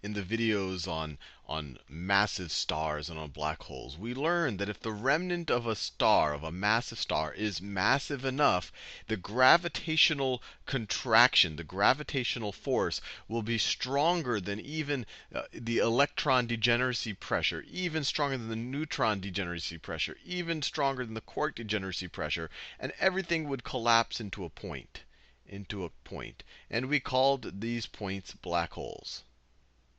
in the videos on massive stars and on black holes, we learned that if the remnant of a star, of a massive star, is massive enough, the gravitational contraction, the gravitational force, will be stronger than even the electron degeneracy pressure, even stronger than the neutron degeneracy pressure, even stronger than the quark degeneracy pressure, and everything would collapse into a point. And we called these points black holes.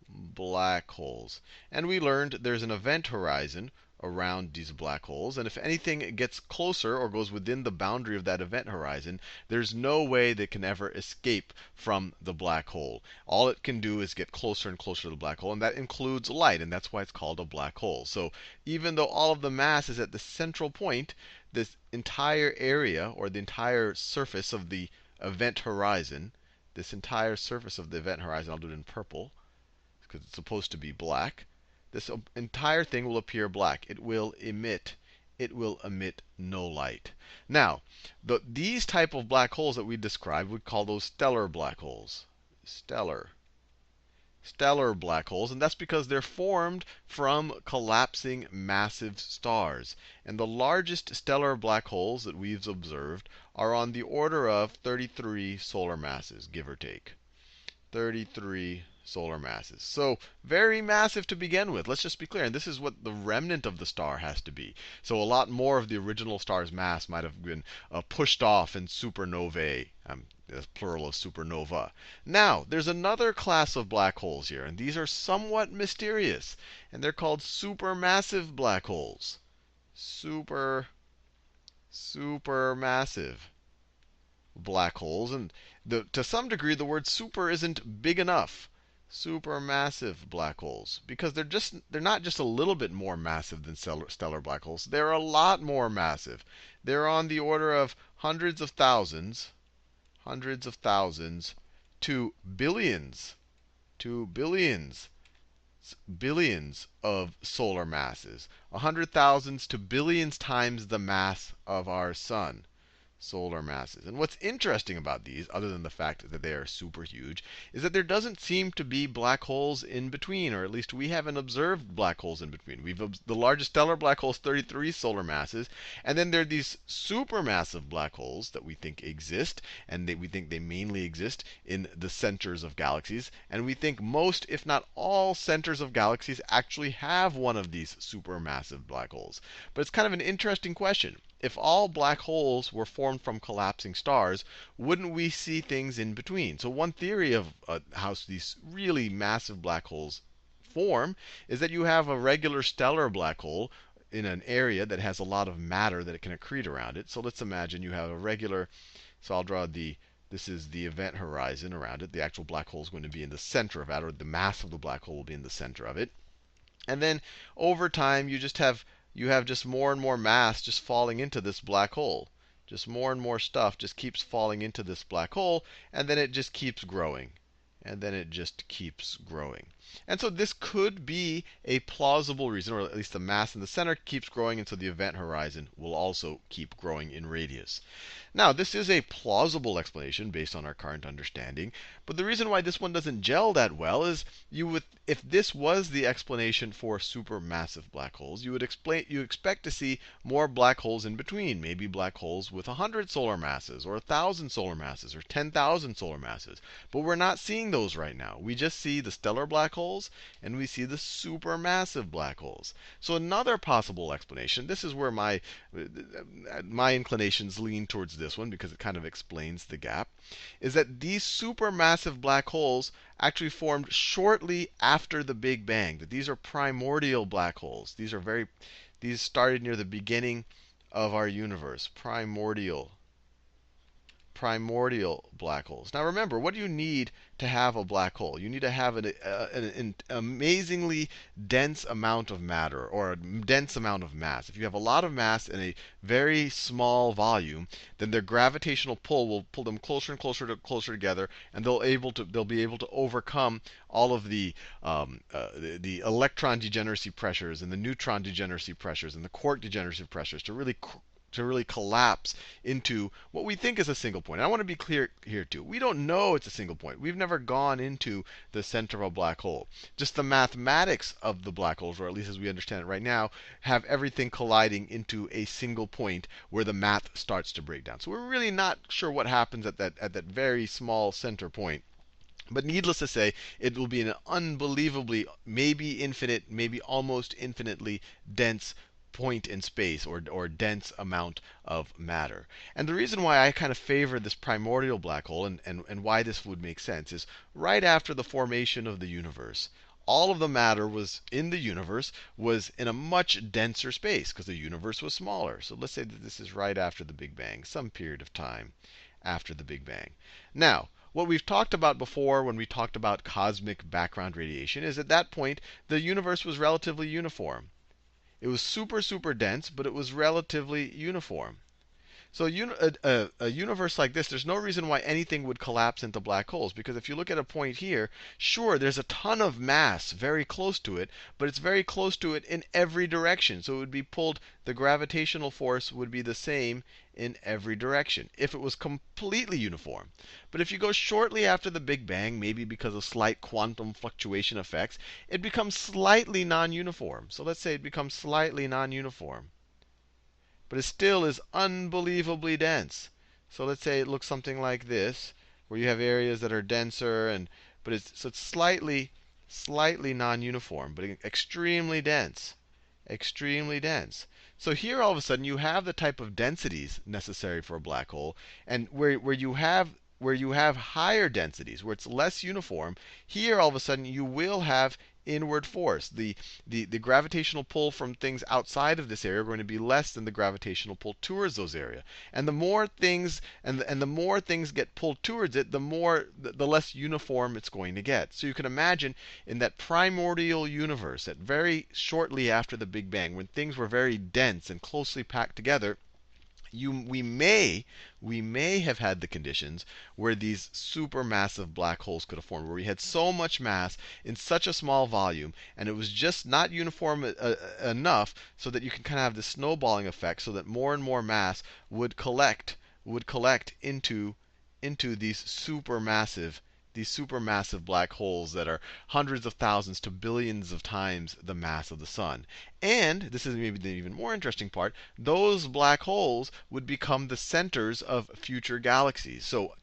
Black holes. And we learned there's an event horizon around these black holes. And if anything gets closer or goes within the boundary of that event horizon, there's no way they can ever escape from the black hole. All it can do is get closer and closer to the black hole, and that includes light, and that's why it's called a black hole. So even though all of the mass is at the central point, this entire area, or the entire surface of the event horizon, I'll do it in purple, because it's supposed to be black. This entire thing will appear black. It will emit no light. Now, these type of black holes that we described, we'd call those stellar black holes. Stellar black holes, and that's because they're formed from collapsing massive stars. And the largest stellar black holes that we've observed are on the order of 33 solar masses, give or take. 33 solar masses. So very massive to begin with. Let's just be clear. And this is what the remnant of the star has to be. So a lot more of the original star's mass might have been pushed off in supernovae. That's plural of supernova. Now, there's another class of black holes here, and these are somewhat mysterious. And they're called supermassive black holes. Supermassive black holes. And to some degree, the word super isn't big enough. Supermassive black holes, because they're not just a little bit more massive than stellar black holes. They're a lot more massive. They're on the order of hundreds of thousands to billions of solar masses. 100,000 to billions times the mass of our sun. Solar masses. And what's interesting about these, other than the fact that they are super huge, is that there doesn't seem to be black holes in between, or at least we haven't observed black holes in between. The largest stellar black hole is 33 solar masses, and then there are these supermassive black holes that we think exist, and we think they mainly exist in the centers of galaxies. And we think most, if not all, centers of galaxies actually have one of these supermassive black holes. But it's kind of an interesting question. If all black holes were formed from collapsing stars, wouldn't we see things in between? So one theory of how these really massive black holes form is that you have a regular stellar black hole in an area that has a lot of matter that it can accrete around it. So let's imagine you have a regular, so I'll draw this is the event horizon around it. The actual black hole is going to be in the center of that, or the mass of the black hole will be in the center of it. And then over time, you have just more and more mass just falling into this black hole. Just more and more stuff just keeps falling into this black hole, and then it just keeps growing. And so this could be a plausible reason, or at least the mass in the center keeps growing, and so the event horizon will also keep growing in radius. Now, this is a plausible explanation based on our current understanding. But the reason why this one doesn't gel that well is if this was the explanation for supermassive black holes, you expect to see more black holes in between. Maybe black holes with 100 solar masses, or 1,000 solar masses, or 10,000 solar masses. But we're not seeing those right now. We just see the stellar black holes, and we see the supermassive black holes. So another possible explanation, this is where my inclinations lean towards this one, because it kind of explains the gap, is that these supermassive black holes actually formed shortly after the Big Bang. That these are primordial black holes. These started near the beginning of our universe. Primordial black holes. Now remember, what do you need to have a black hole? You need to have an amazingly dense amount of matter, or a dense amount of mass. If you have a lot of mass in a very small volume, then their gravitational pull will pull them closer and closer together, and they'll be able to overcome all of the electron degeneracy pressures and the neutron degeneracy pressures and the quark degeneracy pressures to really really collapse into what we think is a single point. And I want to be clear here too. We don't know it's a single point. We've never gone into the center of a black hole. Just the mathematics of the black holes, or at least as we understand it right now, have everything colliding into a single point where the math starts to break down. So we're really not sure what happens at that very small center point. But needless to say, it will be an unbelievably, maybe infinite, maybe almost infinitely dense point in space, or dense amount of matter. And the reason why I kind of favor this primordial black hole, and why this would make sense, is right after the formation of the universe, all of the matter was in the universe was in a much denser space because the universe was smaller. So let's say that this is right after the Big Bang, some period of time after the Big Bang. Now, what we've talked about before when we talked about cosmic background radiation is at that point, the universe was relatively uniform. It was super, super dense, but it was relatively uniform. So a universe like this, there's no reason why anything would collapse into black holes. Because if you look at a point here, sure, there's a ton of mass very close to it, but it's very close to it in every direction. So it would be pulled, the gravitational force would be the same in every direction if it was completely uniform. But if you go shortly after the Big Bang, maybe because of slight quantum fluctuation effects, it becomes slightly non-uniform. So let's say it becomes slightly non-uniform. But it still is unbelievably dense. So let's say it looks something like this, where you have areas that are denser, but it's slightly non-uniform, but extremely dense. Extremely dense. So here all of a sudden you have the type of densities necessary for a black hole, and where you have higher densities, where it's less uniform, here all of a sudden you will have inward force. The gravitational pull from things outside of this area are going to be less than the gravitational pull towards those areas. And the more things the more things get pulled towards it, the less uniform it's going to get. So you can imagine in that primordial universe, that very shortly after the Big Bang, when things were very dense and closely packed together, we may have had the conditions where these supermassive black holes could have formed, where we had so much mass in such a small volume, and it was just not uniform enough so that you can kind of have this snowballing effect, so that more and more mass would collect into these supermassive black holes that are hundreds of thousands to billions of times the mass of the sun. And this is maybe the even more interesting part, those black holes would become the centers of future galaxies. So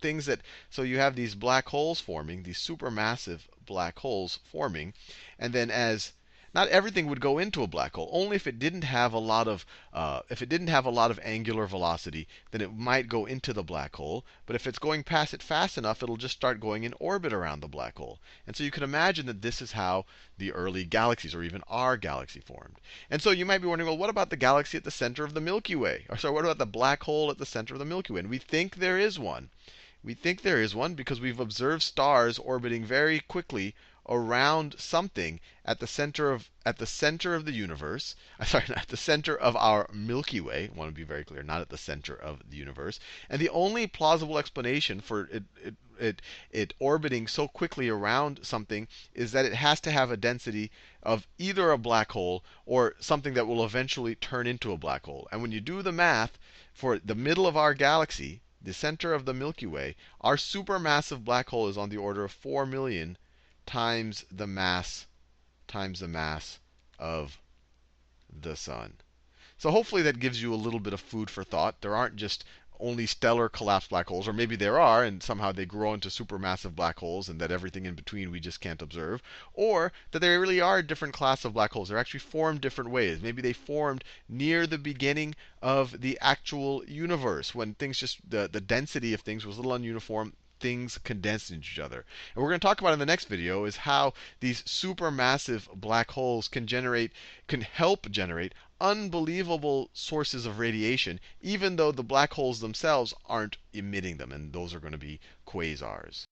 you have these black holes forming, these supermassive black holes forming, and then as not everything would go into a black hole. Only if it didn't have a lot of angular velocity, then it might go into the black hole. But if it's going past it fast enough, it'll just start going in orbit around the black hole. And so you can imagine that this is how the early galaxies, or even our galaxy, formed. And so you might be wondering, well, what about the galaxy at the center of the Milky Way? Or sorry, what about the black hole at the center of the Milky Way? And we think there is one. We think there is one because we've observed stars orbiting very quickly around something at the center of the universe. Sorry, not at the center of our Milky Way. I want to be very clear, not at the center of the universe. And the only plausible explanation for it orbiting so quickly around something is that it has to have a density of either a black hole or something that will eventually turn into a black hole. And when you do the math for the middle of our galaxy, the center of the Milky Way, our supermassive black hole is on the order of 4 million times the mass of the sun. So hopefully that gives you a little bit of food for thought. There aren't just only stellar collapsed black holes, or maybe there are, and somehow they grow into supermassive black holes, and that everything in between we just can't observe. Or that there really are a different class of black holes. They're actually formed different ways. Maybe they formed near the beginning of the actual universe, when things the density of things was a little ununiform. Things condensed into each other. And we're going to talk about in the next video is how these supermassive black holes can help generate unbelievable sources of radiation, even though the black holes themselves aren't emitting them. And those are going to be quasars.